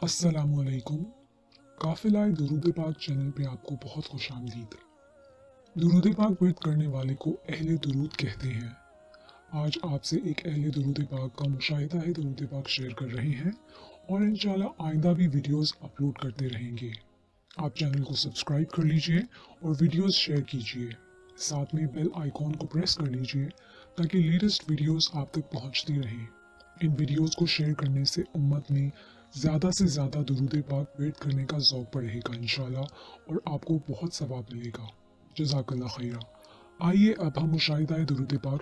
अस्सलामुअलैकुम। काफिलाए दुरूद पाक चैनल पे आपको बहुत खुश आमदीद। दुरूद पाक वर्द करने वाले को अहले दुरूद कहते हैं। आज आपसे एक अहले दुरूद पाक का मुशाहिदा है दुरूद पाक शेयर कर रहे हैं और इंशाल्लाह आइंदा भी वीडियोस अपलोड करते रहेंगे। आप चैनल को सब्सक्राइब कर लीजिए और वीडियोस शेयर कीजिए। साथ में बेल आइकॉन को प्रेस कर लीजिए ताकि लेटेस्ट वीडियोस आप तक पहुंचती रहें। इन वीडियोस को शेयर करने से उम्मत में ज़्यादा से ज़्यादा दुरूद पाक वेट करने का ज़ौक बढ़ेगा इंशाल्लाह और आपको बहुत सवाब मिलेगा। जज़ाकल्लाह खैरा। आइए अब हम मुशाहिदा दुरूद पाक।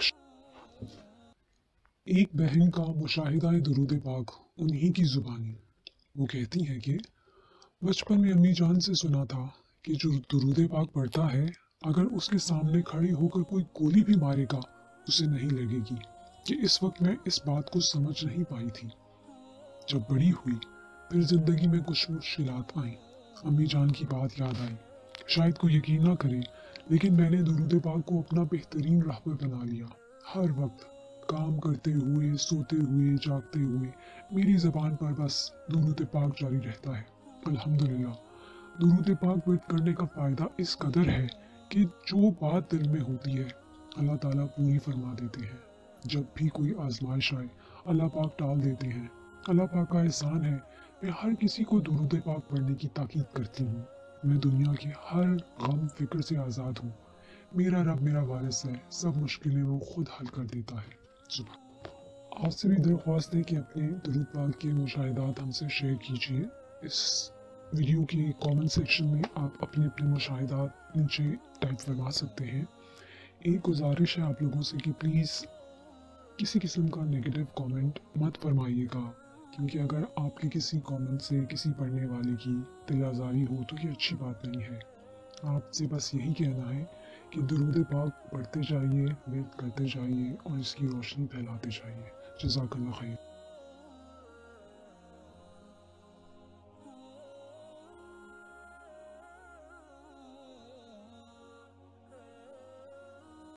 एक बहन का मुशाहिदा दुरूद पाक उन्हीं की ज़ुबानी। वो कहती हैं कि बचपन में अम्मी जान से सुना था कि जो दुरूद पाक पढ़ता है अगर उसके सामने खड़े होकर कोई गोली भी मारेगा उसे नहीं लगेगी। कि इस वक्त मैं इस बात को समझ नहीं पाई थी। जब बड़ी हुई फिर जिंदगी में कुछ मुश्किलात आई, अम्मी जान की बात याद आई। शायद कोई यकीन ना करे लेकिन मैंने दुरूद पाक को अपना बेहतरीन रहबर बना लिया। हर वक्त काम करते हुए, सोते हुए, जागते हुए मेरी ज़बान पर बस दुरूद पाक जारी रहता है। अल्हम्दुलिल्लाह दुरूद पाक वर्द करने का फ़ायदा इस कदर है कि जो बात दिल में होती है अल्लाह ताला पूरी फरमा देते हैं। जब भी कोई आजमाइश आए अल्लाह पाक टाल देते हैं। अल्लाह पाक का एहसान है, मैं हर किसी को दुरूद पाक पढ़ने की ताकीद करती हूँ। मैं दुनिया के हर गम फिक्र से आज़ाद हूँ। मेरा रब मेरा वारिस है, सब मुश्किलें वो खुद हल कर देता है। सुबह आपसे भी दरख्वास्त है कि अपने दुरूद पाक के मुशाहिदात हमसे शेयर कीजिए। इस वीडियो के कमेंट सेक्शन में आप अपने अपने मुशाहिदात नीचे टाइप फरमा सकते हैं। एक गुजारिश है आप लोगों से कि प्लीज़ किसी किस्म का नेगेटिव कमेंट मत फरमाइएगा, क्योंकि अगर आपके किसी कमेंट से किसी पढ़ने वाले की दिल आज़ारी हो तो ये अच्छी बात नहीं है। आपसे बस यही कहना है कि दुरूद पाक पढ़ते जाइए, वेट करते जाइए और इसकी रोशनी फैलाते जाइए। जज़ाकल्लाह खैर।